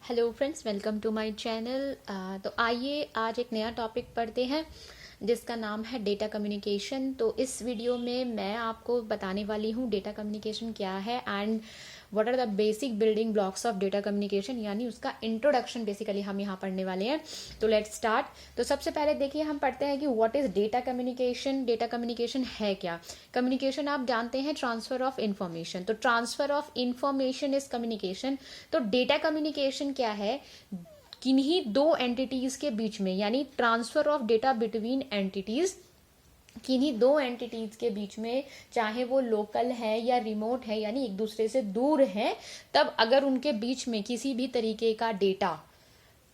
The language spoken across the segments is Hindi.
Hello friends, welcome to my channel. तो आइए आज एक नया टॉपिक पढ़ते हैं जिसका नाम है डेटा कम्युनिकेशन। तो इस वीडियो में मैं आपको बताने वाली हूँ डेटा कम्युनिकेशन क्या है and what are the basic building blocks of data communication, यानी उसका इंट्रोडक्शन बेसिकली हम यहाँ पढ़ने वाले हैं। तो लेट्स स्टार्ट। तो सबसे पहले देखिए, हम पढ़ते हैं कि what is data communication. Data communication है क्या? कम्युनिकेशन आप जानते हैं, ट्रांसफर ऑफ इंफॉर्मेशन। तो transfer of information is communication. तो डेटा कम्युनिकेशन क्या है? किन्हीं दो एंटिटीज के बीच में, यानी transfer of data between entities, किन्हीं दो एंटिटीज के बीच में, चाहे वो लोकल है या रिमोट है, यानी एक दूसरे से दूर है, तब अगर उनके बीच में किसी भी तरीके का डेटा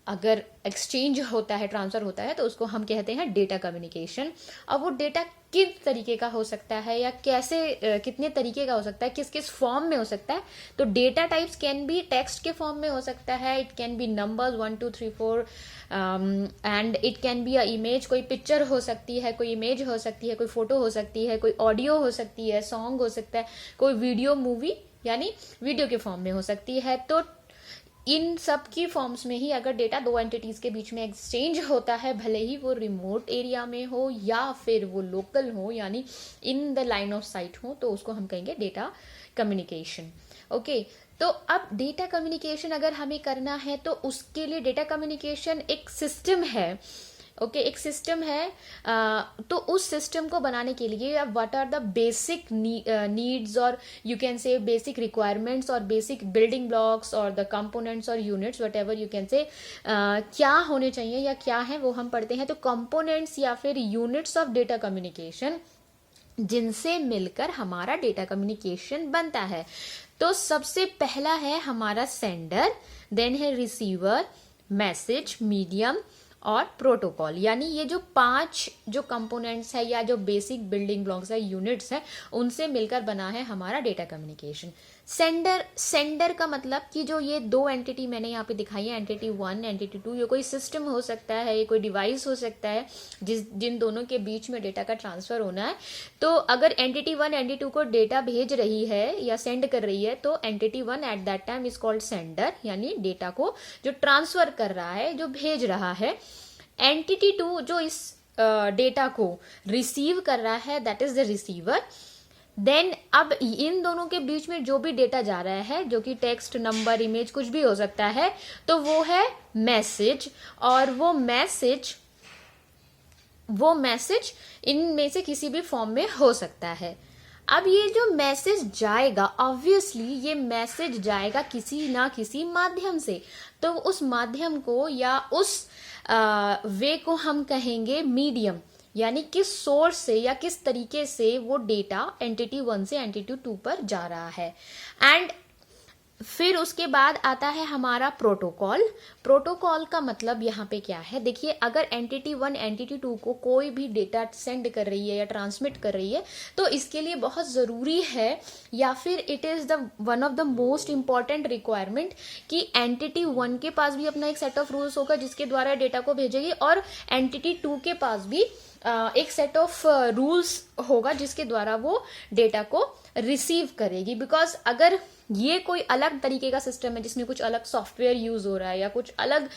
अगर एक्सचेंज होता है, ट्रांसफर होता है, तो उसको हम कहते हैं डेटा कम्युनिकेशन। अब वो डेटा किस तरीके का हो सकता है या कैसे कितने तरीके का हो सकता है, किस किस फॉर्म में हो सकता है? तो data types can be text के फॉर्म में हो सकता है, it can be numbers 1 2 3 4 and it can be a image. कोई पिक्चर हो सकती है, कोई इमेज हो सकती है, कोई फोटो हो सकती है, कोई ऑडियो हो सकती है, सॉन्ग हो सकता है, कोई वीडियो मूवी यानी वीडियो के फॉर्म में हो सकती है। तो इन सब की फॉर्म्स में ही अगर डेटा दो एंटिटीज के बीच में एक्सचेंज होता है, भले ही वो रिमोट एरिया में हो या फिर वो लोकल हो, यानी in the line of site हो, तो उसको हम कहेंगे डेटा कम्युनिकेशन। ओके, तो अब डेटा कम्युनिकेशन अगर हमें करना है तो उसके लिए डेटा कम्युनिकेशन एक सिस्टम है। ओके, एक सिस्टम है। तो उस सिस्टम को बनाने के लिए what are the basic needs, और you can say basic requirements और बेसिक बिल्डिंग ब्लॉक्स और द कंपोनेंट्स और units, whatever you can say, क्या होने चाहिए या क्या है वो हम पढ़ते हैं। तो कंपोनेंट्स या फिर यूनिट्स ऑफ डेटा कम्युनिकेशन, जिनसे मिलकर हमारा डेटा कम्युनिकेशन बनता है। तो सबसे पहला है हमारा सेंडर, देन है रिसीवर, मैसेज, मीडियम और प्रोटोकॉल। यानी ये जो 5 जो कंपोनेंट्स है या जो बेसिक बिल्डिंग ब्लॉक्स है, यूनिट्स है, उनसे मिलकर बना है हमारा डेटा कम्युनिकेशन। सेंडर का मतलब कि जो ये दो एंटिटी मैंने यहाँ पे दिखाई है, एंटिटी 1 एंटिटी 2, ये कोई सिस्टम हो सकता है, ये कोई डिवाइस हो सकता है जिन दोनों के बीच में डेटा का ट्रांसफर होना है। तो अगर एंटिटी 1 एंटिटी 2 को डेटा भेज रही है या सेंड कर रही है, तो entity 1 at that time is called sender, यानी डेटा को जो ट्रांसफर कर रहा है, जो भेज रहा है। एंटिटी 2 जो इस डेटा को रिसीव कर रहा है, that is the receiver. Then अब इन दोनों के बीच में जो भी डेटा जा रहा है, जो कि टेक्स्ट, नंबर, इमेज, कुछ भी हो सकता है, तो वो है मैसेज। और वो मैसेज इनमें से किसी भी फॉर्म में हो सकता है। अब ये जो मैसेज जाएगा, ऑब्वियसली ये मैसेज जाएगा किसी ना किसी माध्यम से। तो उस माध्यम को या उस वे को हम कहेंगे मीडियम, यानी किस सोर्स से या किस तरीके से वो डेटा एंटिटी 1 से एंटिटी 2 पर जा रहा है। एंड फिर उसके बाद आता है हमारा प्रोटोकॉल। प्रोटोकॉल का मतलब यहाँ पे क्या है? देखिए, अगर एंटिटी 1 एंटिटी 2 को कोई भी डेटा सेंड कर रही है या ट्रांसमिट कर रही है, तो इसके लिए बहुत ज़रूरी है, या फिर it is the one of the most important requirement, कि एंटिटी 1 के पास भी अपना एक सेट ऑफ रूल्स होगा जिसके द्वारा डेटा को भेजेगी, और एंटिटी 2 के पास भी एक सेट ऑफ रूल्स होगा जिसके द्वारा वो डेटा को रिसीव करेगी। बिकॉज अगर ये कोई अलग तरीके का सिस्टम है जिसमें कुछ अलग सॉफ्टवेयर यूज हो रहा है या कुछ अलग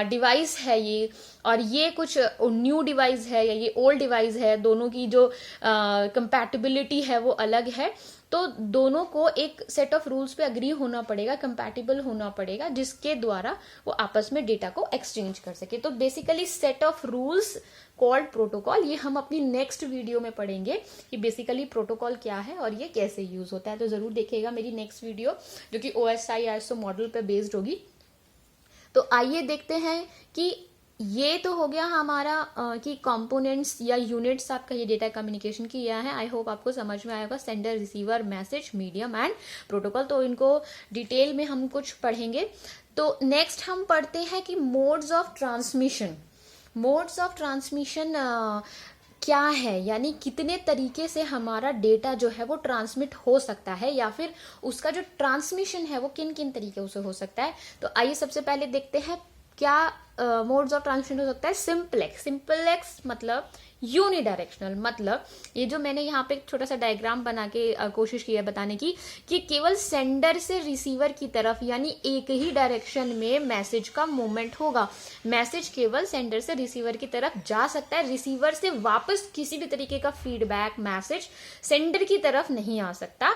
डिवाइस है ये, और ये कुछ न्यू डिवाइस है या ये ओल्ड डिवाइस है, दोनों की जो कंपैटिबिलिटी है वो अलग है, तो दोनों को एक सेट ऑफ रूल्स पे अग्री होना पड़ेगा, कंपैटिबल होना पड़ेगा, जिसके द्वारा वो आपस में डेटा को एक्सचेंज कर सके। तो basically set of rules called protocol. ये हम अपनी नेक्स्ट वीडियो में पढ़ेंगे कि बेसिकली प्रोटोकॉल क्या है और ये कैसे यूज होता है। तो जरूर देखिएगा मेरी नेक्स्ट वीडियो, जो कि OSI ISO मॉडल पे बेस्ड होगी। तो आइए देखते हैं कि ये तो हो गया हमारा कि कंपोनेंट्स या यूनिट्स आपका ये डेटा कम्युनिकेशन किया है। आई होप आपको समझ में आएगा। Sender, receiver, message, medium and protocol. तो इनको डिटेल में हम कुछ पढ़ेंगे। तो नेक्स्ट हम पढ़ते हैं कि modes of transmission. Modes of transmission क्या है, यानी कितने तरीके से हमारा डेटा जो है वो ट्रांसमिट हो सकता है, या फिर उसका जो ट्रांसमिशन है वो किन किन तरीके से हो सकता है। तो आइए सबसे पहले देखते हैं क्या मोड्स ऑफ ट्रांसमिशन हो सकता है। सिंपलेक्स मतलब यूनिडायरेक्शनल मतलब ये जो मैंने यहाँ पे एक छोटा सा डायग्राम बना के कोशिश की है बताने की कि केवल सेंडर से रिसीवर की तरफ यानी एक ही डायरेक्शन में मैसेज का मूवमेंट होगा। मैसेज केवल सेंडर से रिसीवर की तरफ जा सकता है, रिसीवर से वापस किसी भी तरीके का फीडबैक मैसेज सेंडर की तरफ नहीं आ सकता।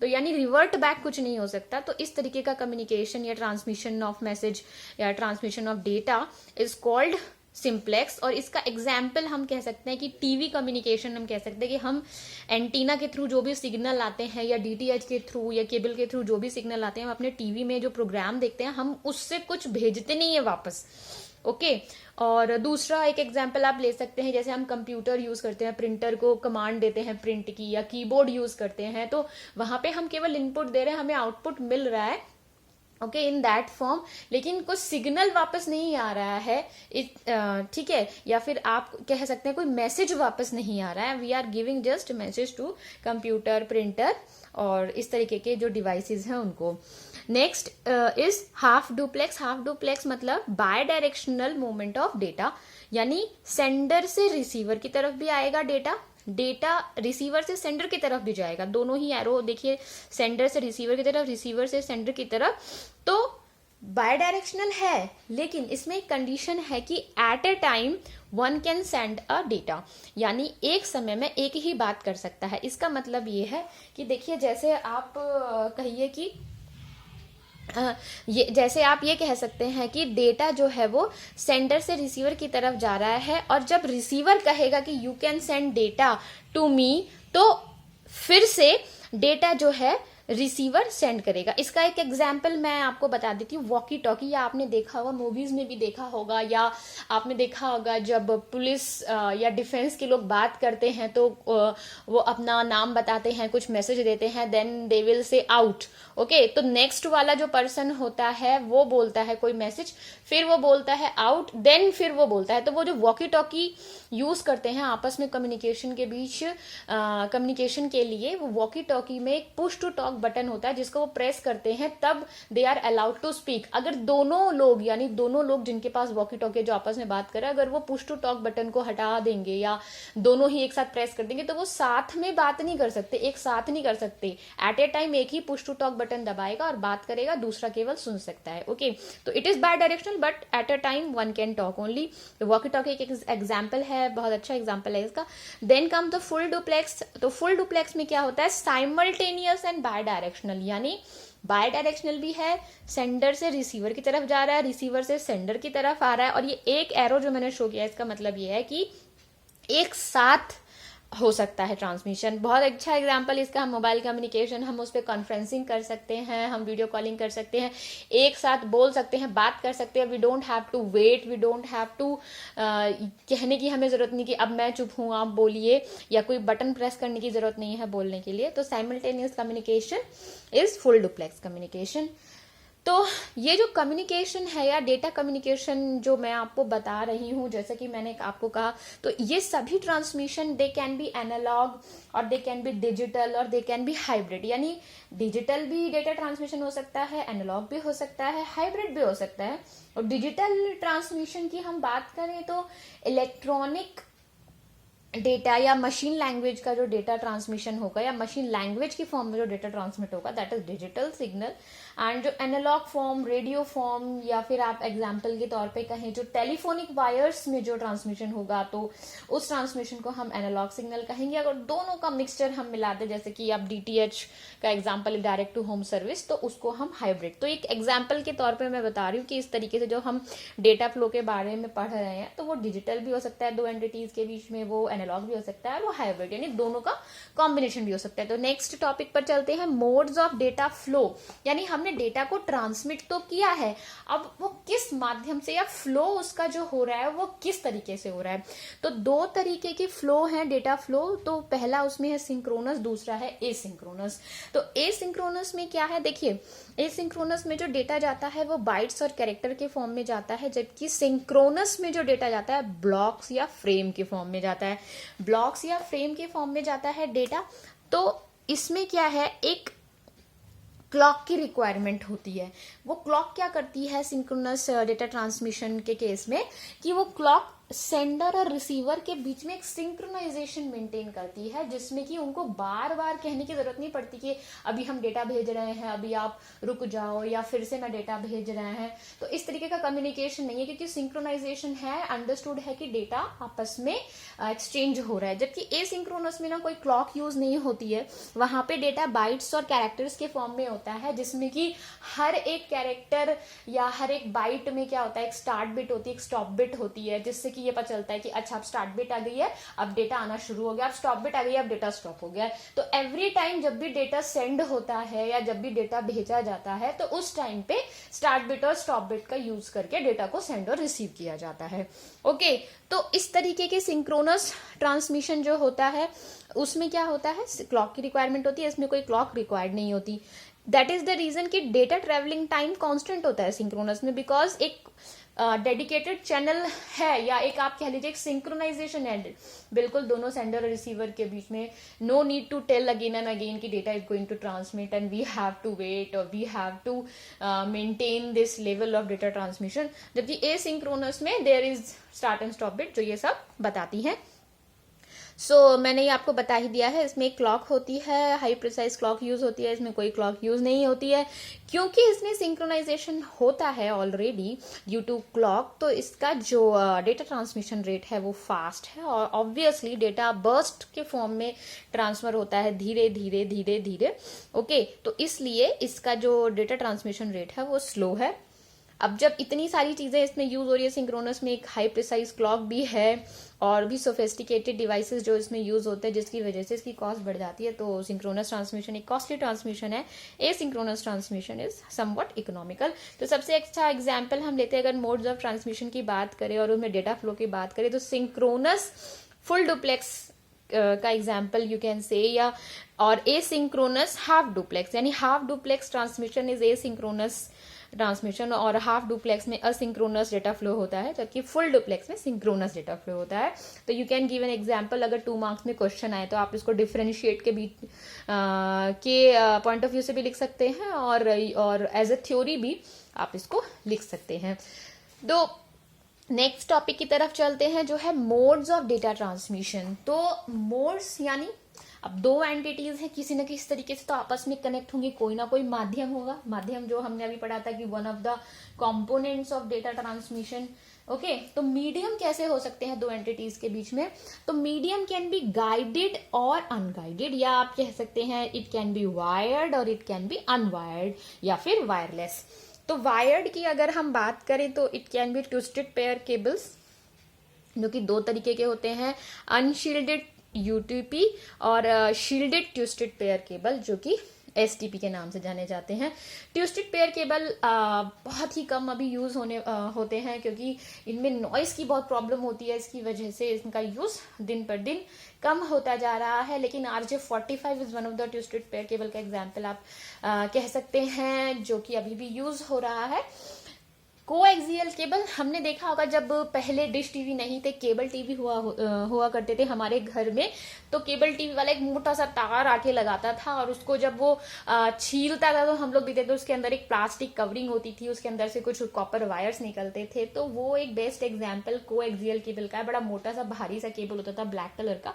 तो यानी रिवर्ट बैक कुछ नहीं हो सकता। तो इस तरीके का कम्युनिकेशन या ट्रांसमिशन ऑफ मैसेज या transmission of data is called simplex. और इसका एग्जाम्पल हम कह सकते हैं कि टीवी कम्युनिकेशन हम कह सकते हैं कि हम एंटीना के थ्रू जो भी सिग्नल आते हैं या डीटीएच के थ्रू या केबल के थ्रू जो भी सिग्नल आते हैं हम अपने टीवी में जो प्रोग्राम देखते हैं हम उससे कुछ भेजते नहीं है वापस। ओके और दूसरा एक एग्जाम्पल आप ले सकते हैं, जैसे हम कंप्यूटर यूज करते हैं, प्रिंटर को कमांड देते हैं प्रिंट की, या कीबोर्ड यूज करते हैं, तो वहां पे हम केवल इनपुट दे रहे हैं, हमें आउटपुट मिल रहा है ओके इन दैट फॉर्म, लेकिन कुछ सिग्नल वापस नहीं आ रहा है, ठीक है, या फिर आप कह सकते हैं कोई मैसेज वापस नहीं आ रहा है। We are giving just message to computer, printer और इस तरीके के जो डिवाइसेस हैं उनको। Next is half duplex. Half duplex मतलब bidirectional movement of data, यानी सेंडर से रिसीवर की तरफ भी आएगा डेटा, डेटा रिसीवर से सेंडर की तरफ भी जाएगा, दोनों ही एरो देखिए, सेंडर से रिसीवर की तरफ, रिसीवर से सेंडर की तरफ। तो बाय डायरेक्शनल है, लेकिन इसमें एक कंडीशन है कि at a time one can send a data, यानी एक समय में एक ही बात कर सकता है। इसका मतलब ये है कि देखिए जैसे आप कहिए कि जैसे आप ये कह सकते हैं कि डेटा जो है वो सेंडर से रिसीवर की तरफ जा रहा है, और जब रिसीवर कहेगा कि you can send data to me, तो फिर से डेटा जो है रिसीवर सेंड करेगा। इसका एक एग्जाम्पल मैं आपको बता देती हूँ, वॉकी टॉकी, या आपने देखा होगा मूवीज में भी देखा होगा, या आपने देखा होगा जब पुलिस या डिफेंस के लोग बात करते हैं तो वो अपना नाम बताते हैं, कुछ मैसेज देते हैं, then they will say out. Okay तो नेक्स्ट वाला जो पर्सन होता है वो बोलता है कोई मैसेज, फिर वो बोलता है आउट, देन फिर वो बोलता है। तो वो जो वॉकी टॉकी यूज करते हैं आपस में कम्युनिकेशन के बीच, कम्युनिकेशन के लिए, वो वॉकी टॉकी में एक पुश टू टॉक बटन होता है जिसको वो प्रेस करते हैं, तब they are allowed to speak. अगर दोनों लोग, यानी दोनों लोग जिनके पास वॉकी टॉकी जो आपस में बात कर रहे हैं, अगर वो पुश टू टॉक बटन को हटा देंगे या दोनों ही एक साथ प्रेस कर देंगे, तो वो साथ में बात नहीं कर सकते, एक साथ नहीं कर सकते। एट ए टाइम एक ही पुश टू टॉक बटन दबाएगा और बात करेगा, दूसरा केवल सुन सकता है। ओके तो it is bidirectional but at a time one can talk only. Walkie talkie एक एग्जाम्पल है, बहुत अच्छा एग्जाम्पल है इसका। Then come the full duplex. तो फुल डुप्लेक्स में क्या होता है, साइमल्टेनियस एंड बाय डायरेक्शनल, यानी बाय डायरेक्शनल भी है, सेंडर से रिसीवर की तरफ जा रहा है, रिसीवर से सेंडर की तरफ आ रहा है, और ये एक एरो जो मैंने शो किया इसका मतलब ये है कि एक साथ हो सकता है ट्रांसमिशन। बहुत अच्छा एग्जांपल इसका, हम मोबाइल कम्युनिकेशन, हम उस पर कॉन्फ्रेंसिंग कर सकते हैं, हम वीडियो कॉलिंग कर सकते हैं, एक साथ बोल सकते हैं, बात कर सकते हैं। We don't have to wait, we don't have to कहने की हमें जरूरत नहीं कि अब मैं चुप हूँ आप बोलिए, या कोई बटन प्रेस करने की जरूरत नहीं है बोलने के लिए। तो simultaneous communication is full duplex communication. तो ये जो कम्युनिकेशन है या डेटा कम्युनिकेशन जो मैं आपको बता रही हूँ, जैसे कि मैंने आपको कहा, तो ये सभी transmission they can be analogue और दे कैन बी डिजिटल और दे कैन बी हाइब्रिड, यानी डिजिटल भी डेटा ट्रांसमिशन हो सकता है, एनालॉग भी हो सकता है, हाइब्रिड भी हो सकता है। और डिजिटल ट्रांसमिशन की हम बात करें तो इलेक्ट्रॉनिक डेटा या मशीन लैंग्वेज का जो डेटा ट्रांसमिशन होगा, या मशीन लैंग्वेज की फॉर्म में जो डेटा ट्रांसमिट होगा, that is digital signal. And जो एनालॉग फॉर्म, रेडियो फॉर्म, या फिर आप एग्जांपल के तौर पे कहें जो टेलीफोनिक वायर्स में जो ट्रांसमिशन होगा, तो उस ट्रांसमिशन को हम एनालॉग सिग्नल कहेंगे। अगर दोनों का मिक्सचर हम मिला दें, जैसे कि आप डीटीएच का example, direct to home service, तो उसको हम हाइब्रिड। तो एक एग्जाम्पल के तौर पर मैं बता रही हूँ कि इस तरीके से जो हम डेटा फ्लो के बारे में पढ़ रहे हैं, तो वो डिजिटल भी हो सकता है दो एंटिटीज के बीच में, वो एनालॉग भी हो सकता है, वो हाइब्रिड, यानी दोनों का कॉम्बिनेशन भी हो सकता है। तो नेक्स्ट टॉपिक पर चलते हैं, मोड्स ऑफ डेटा फ्लो, यानी हमने डेटा को ट्रांसमिट तो किया है, अब वो किस माध्यम से, या फ्लो उसका जो हो रहा है वो किस तरीके से हो रहा है। तो दो तरीके के फ्लो हैं डेटा फ्लो। तो पहला उसमें है सिंक्रोनस, दूसरा है एसिंक्रोनस। तो एसिंक्रोनस में क्या है, देखिए एसिंक्रोनस में जो डेटा जाता है वो बाइट्स और कैरेक्टर के फॉर्म में जाता है, जबकि सिंक्रोनस में जो डेटा जाता है ब्लॉक्स या फ्रेम के फॉर्म में जाता है। ब्लॉक्स या फ्रेम के फॉर्म में जाता है डेटा। तो इसमें क्या है, एक क्लॉक की रिक्वायरमेंट होती है, वो क्लॉक क्या करती है सिंक्रोनस डेटा ट्रांसमिशन के केस में, कि वो क्लॉक सेंडर और रिसीवर के बीच में एक सिंक्रोनाइजेशन मेंटेन करती है, जिसमें कि उनको बार बार कहने की जरूरत नहीं पड़ती कि अभी हम डेटा भेज रहे हैं, अभी आप रुक जाओ, या फिर से मैं डेटा भेज रहे हैं। तो इस तरीके का कम्युनिकेशन नहीं है, क्योंकि सिंक्रोनाइजेशन है, अंडरस्टूड है कि डेटा आपस में एक्सचेंज हो रहा है। जबकि एसिंक्रोनस में ना कोई क्लॉक यूज नहीं होती है, वहां पे डेटा बाइट्स और कैरेक्टर्स के फॉर्म में होता है, जिसमें कि हर एक कैरेक्टर या हर एक बाइट में क्या होता है, एक स्टार्ट बिट होती है, एक स्टॉप बिट होती है, जिससे ये पता चलता है कि अच्छा अब स्टार्ट बिट आ गई है, अब डेटा आना शुरू हो गया, अब स्टॉप बिट आ गई है, अब डेटा स्टॉप हो गया है। तो एवरी टाइम जब भी डेटा सेंड होता है या जब भी डेटा भेजा जाता है, तो उस टाइम पे स्टार्ट बिट और स्टॉप बिट का यूज करके डेटा को सेंड और रिसीव किया जाता है। ओके, तो इस तरीके के सिंक्रोनस ट्रांसमिशन जो होता है उसमें क्या होता है, क्लॉक की रिक्वायरमेंट होती है, इसमें कोई क्लॉक रिक्वायर्ड नहीं होती। दैट इज द रीजन कि डेटा ट्रेवलिंग टाइम कांस्टेंट होता है सिंक्रोनस में, बिकॉज एक डेडिकेटेड चैनल है, या एक आप कह लीजिए एक सिंक्रोनाइजेशन है बिल्कुल दोनों सेंडर और रिसीवर के बीच में। No need to tell again and again कि data is going to transmit and we have to wait और we have to maintain this level of data transmission. जबकि एसिंक्रोनस में there is start and stop bit जो ये सब बताती है। मैंने ये आपको बता ही दिया है, इसमें एक क्लॉक होती है, हाई प्रिसाइज क्लॉक यूज होती है, इसमें कोई क्लॉक यूज नहीं होती है। क्योंकि इसमें सिंक्रोनाइजेशन होता है ऑलरेडी ड्यू टू क्लॉक, तो इसका जो डेटा ट्रांसमिशन रेट है वो फास्ट है, और ऑब्वियसली डेटा बर्स्ट के फॉर्म में ट्रांसफर होता है धीरे धीरे धीरे धीरे। ओके, तो इसलिए इसका जो डेटा ट्रांसमिशन रेट है वो स्लो है। अब जब इतनी सारी चीजें इसमें यूज हो रही है, सिंक्रोनस में एक हाई प्रिसाइज क्लॉक भी है और भी सोफिस्टिकेटेड डिवाइसेस जो इसमें यूज होते हैं, जिसकी वजह से इसकी कॉस्ट बढ़ जाती है। तो सिंक्रोनस ट्रांसमिशन एक कॉस्टली ट्रांसमिशन है, asynchronous transmission is somewhat economical. तो सबसे अच्छा एग्जाम्पल हम लेते हैं, अगर मोड्स ऑफ ट्रांसमिशन की बात करें और उनमें डेटा फ्लो की बात करें, तो सिंक्रोनस फुल डुप्लेक्स का एग्जाम्पल यू कैन से, या और एसिंक्रोनस हाफ डुप्लेक्स, यानी half duplex transmission is asynchronous transmission, और हाफ डुप्लेक्स में असिंक्रोनस डेटा फ्लो होता है, जबकि फुल डुप्लेक्स में सिंक्रोनस डेटा फ्लो होता है। तो you can give an example, अगर 2 मार्क्स में क्वेश्चन आए तो आप इसको डिफरेंशिएट के बीच के पॉइंट ऑफ व्यू से भी लिख सकते हैं, और एज अ थ्योरी भी आप इसको लिख सकते हैं। तो नेक्स्ट टॉपिक की तरफ चलते हैं, जो है मोड्स ऑफ डेटा ट्रांसमिशन। तो मोड्स यानी अब 2 एंटिटीज है, किसी न किसी तरीके से तो आपस में कनेक्ट होंगी, कोई ना कोई माध्यम होगा। माध्यम जो हमने अभी पढ़ा था कि one of the components of data transmission. Okay, तो मीडियम कैसे हो सकते हैं 2 एंटिटीज के बीच में? तो मीडियम कैन बी गाइडेड और अनगाइडेड, या आप कह सकते हैं इट कैन बी वायर्ड और इट कैन बी अनवायर्ड, या फिर वायरलेस। तो वायर्ड की अगर हम बात करें तो it can be twisted pair cables, जो कि 2 तरीके के होते हैं, अनशील्डेड यूटीपी और शील्डेड ट्विस्टेड पेयर केबल, जो कि एसटीपी के नाम से जाने जाते हैं। ट्विस्टेड पेयर केबल बहुत ही कम अभी यूज होते हैं, क्योंकि इनमें नॉइस की बहुत प्रॉब्लम होती है, इसकी वजह से इनका यूज दिन पर दिन कम होता जा रहा है। लेकिन RJ45 is one of the twisted pair cable का एग्जाम्पल आप कह सकते हैं, जो कि अभी भी यूज हो रहा है। कोएक्सियल केबल हमने देखा होगा, जब पहले डिश टीवी नहीं थे, केबल टीवी हुआ करते थे हमारे घर में, तो केबल टीवी वाला एक मोटा सा तार आके लगाता था, और उसको जब वो छीलता था तो हम लोग भी देखते, उसके अंदर एक प्लास्टिक कवरिंग होती थी, उसके अंदर से कुछ कॉपर वायर्स निकलते थे। तो वो एक बेस्ट एग्जाम्पल कोएक्सियल केबल का है। बड़ा मोटा सा भारी सा केबल होता था ब्लैक कलर का,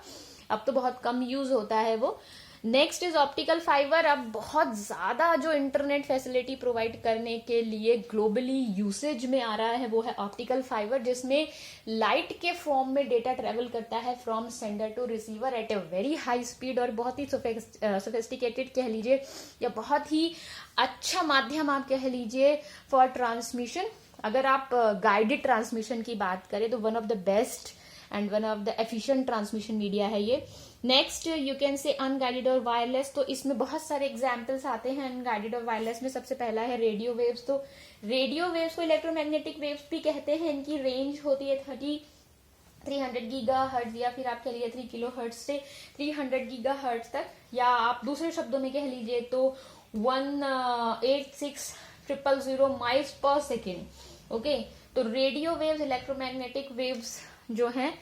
अब तो बहुत कम यूज होता है वो। Next is optical fibre. अब बहुत ज्यादा जो इंटरनेट फैसिलिटी प्रोवाइड करने के लिए ग्लोबली यूसेज में आ रहा है वो है ऑप्टिकल फाइबर, जिसमें लाइट के फॉर्म में डेटा ट्रेवल करता है from sender to receiver at a very high speed, और बहुत ही सोफिस्टिकेटेड कह लीजिए, या बहुत ही अच्छा माध्यम आप कह लीजिए फॉर ट्रांसमिशन। अगर आप गाइडेड ट्रांसमिशन की बात करें तो one of the best and one of the efficient transmission media है ये। नेक्स्ट यू कैन से अनगाइडेड और वायरलेस। तो इसमें बहुत सारे एग्जाम्पल्स आते हैं अनगाइडेड और वायरलेस में। सबसे पहला है रेडियो वेव्स। तो रेडियो वेव्स को इलेक्ट्रोमैग्नेटिक वेव्स भी कहते हैं। इनकी रेंज होती है 300 गीगाहर्ट्ज, या फिर आप कह लीजिए 3 किलोहर्ट्ज से 300 गीगाहर्ट्ज तक, या आप दूसरे शब्दों में कह लीजिए तो 186,000 माइल्स पर सेकेंड। ओके, तो रेडियो वेव्स, इलेक्ट्रोमैग्नेटिक वेव्स जो हैं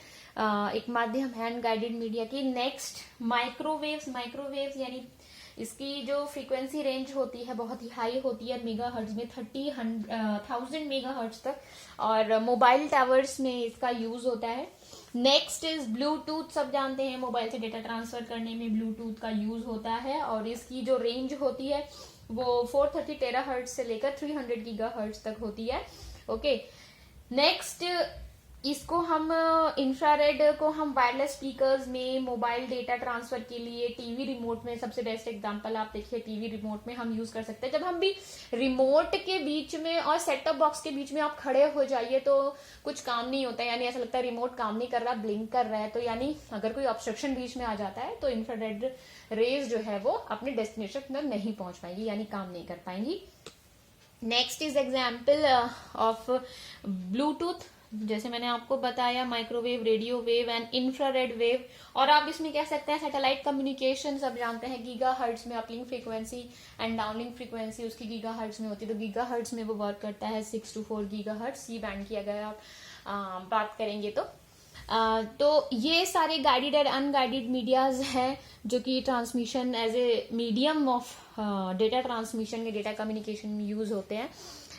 एक माध्यम है अनगाइडेड मीडिया की। Next microwaves. माइक्रोवेव्स यानी इसकी जो फ्रीक्वेंसी रेंज होती है बहुत ही हाई होती है मेगाहर्ट्ज में, 30,000 मेगाहर्ट्ज तक, और मोबाइल टावर्स में इसका यूज होता है। Next is Bluetooth. सब जानते हैं मोबाइल से डेटा ट्रांसफर करने में ब्लूटूथ का यूज होता है, और इसकी जो रेंज होती है वो 430 टेराहर्ट्ज से लेकर 300 गीगाहर्ट्ज तक होती है। ओके, नेक्स्ट इसको हम इंफ्रारेड को हम वायरलेस स्पीकर्स में, मोबाइल डेटा ट्रांसफर के लिए, टीवी रिमोट में, सबसे बेस्ट एग्जांपल आप देखिए टीवी रिमोट में हम यूज कर सकते हैं। जब हम भी रिमोट के बीच में और सेट टॉप बॉक्स के बीच में आप खड़े हो जाइए तो कुछ काम नहीं होता है, यानी ऐसा लगता है रिमोट काम नहीं कर रहा, ब्लिंक कर रहा है, तो यानी अगर कोई ऑब्स्ट्रक्शन बीच में आ जाता है तो इंफ्रारेड रेज जो है वो अपने डेस्टिनेशन तक नहीं पहुंच पाएंगी, यानी काम नहीं कर पाएंगी। Next is example of Bluetooth. जैसे मैंने आपको बताया microwave, radio wave and infrared wave, और आप इसमें कह सकते हैं सैटेलाइट कम्युनिकेशन। सब जानते हैं गीगाहर्ट्ज में uplink frequency and downlink frequency उसकी गीगाहर्ट्ज में होती है, तो गीगाहर्ट्ज में वो वर्क करता है 6 to 4 गीगाहर्ट्ज सी बैंड की अगर आप बात करेंगे तो ये सारे गाइडेड और अनगाइडेड मीडियाज हैं जो कि transmission as a medium of data transmission में, डेटा कम्युनिकेशन में यूज होते हैं।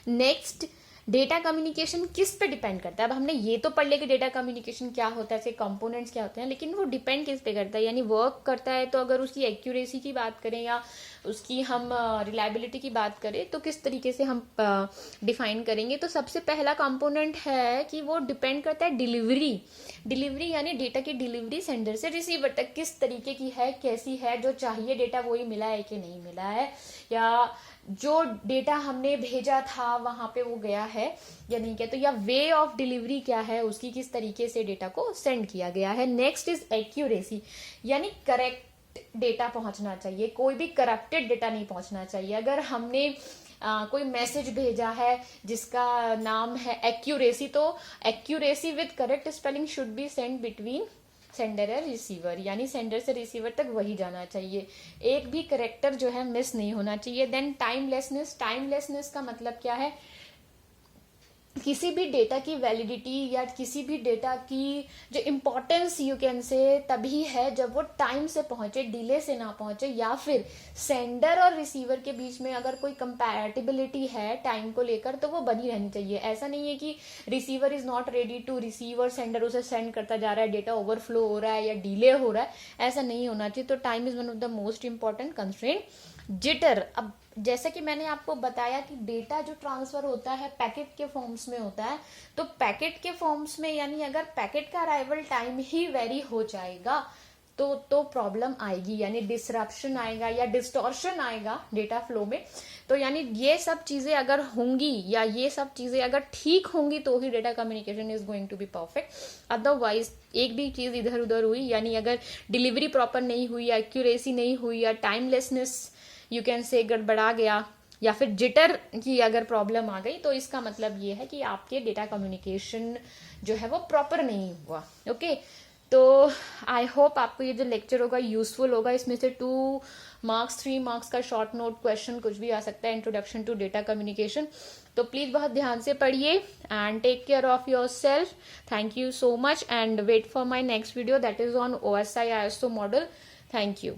नेक्स्ट, डेटा कम्युनिकेशन किस पे डिपेंड करता है। अब हमने ये तो पढ़ लिया कि डेटा कम्युनिकेशन क्या होता है, इसके कंपोनेंट्स क्या होते हैं, लेकिन वो डिपेंड किस पे करता है, यानी वर्क करता है तो अगर उसकी एक्यूरेसी की बात करें या उसकी हम रिलायबिलिटी की बात करें तो किस तरीके से हम डिफाइन करेंगे। तो सबसे पहला कंपोनेंट है कि वो डिपेंड करता है डिलीवरी यानी डेटा की डिलीवरी सेंडर से रिसीवर तक किस तरीके की है, कैसी है, जो चाहिए डेटा वही मिला है कि नहीं मिला है, या जो डेटा हमने भेजा था वहां पे वो गया है या नहीं गया, तो या वे ऑफ डिलीवरी क्या है उसकी, किस तरीके से डेटा को सेंड किया गया है। नेक्स्ट इज एक्यूरेसी, यानी करेक्ट डेटा पहुंचना चाहिए, कोई भी करप्टेड डेटा नहीं पहुंचना चाहिए। अगर हमने कोई मैसेज भेजा है जिसका नाम है एक्यूरेसी, तो accuracy with correct spelling should be send between sender और रिसीवर, यानी सेंडर से रिसीवर तक वही जाना चाहिए, एक भी करेक्टर जो है मिस नहीं होना चाहिए। देन टाइमलेसनेस का मतलब क्या है, किसी भी डेटा की वैलिडिटी या किसी भी डेटा की जो इम्पोर्टेंस यू कैन से तभी है जब वो टाइम से पहुंचे, डिले से ना पहुंचे, या फिर सेंडर और रिसीवर के बीच में अगर कोई कंपैटिबिलिटी है टाइम को लेकर तो वो बनी रहनी चाहिए। ऐसा नहीं है कि receiver is not ready to receive और सेंडर उसे सेंड करता जा रहा है, डेटा ओवरफ्लो हो रहा है या डिले हो रहा है, ऐसा नहीं होना चाहिए। तो time is one of the most important constraint. Jitter, अब जैसा कि मैंने आपको बताया कि डेटा जो ट्रांसफर होता है पैकेट के फॉर्म्स में होता है, तो पैकेट के फॉर्म्स में यानी अगर पैकेट का अराइवल टाइम ही वेरी हो जाएगा तो प्रॉब्लम आएगी, यानी डिसरप्शन आएगा या डिस्टॉर्शन आएगा डेटा फ्लो में। तो यानी ये सब चीजें अगर होंगी या ये सब चीजें अगर ठीक होंगी तो ही data communication is going to be perfect. Otherwise एक भी चीज इधर उधर हुई, यानी अगर डिलीवरी प्रॉपर नहीं हुई या एक्यूरेसी नहीं हुई या टाइमलेसनेस यू कैन से गड़बड़ा गया या फिर जिटर की अगर प्रॉब्लम आ गई, तो इसका मतलब ये है कि आपके डेटा कम्युनिकेशन जो है वो प्रॉपर नहीं हुआ। ओके, तो आई होप आपको ये जो लेक्चर होगा यूजफुल होगा। इसमें से 2 मार्क्स 3 मार्क्स का शॉर्ट नोट क्वेश्चन कुछ भी आ सकता है, इंट्रोडक्शन टू डेटा कम्युनिकेशन। तो प्लीज बहुत ध्यान से पढ़िए and take care of yourself. Thank you so much and wait for my next video that is on OSI ISO model. Thank you.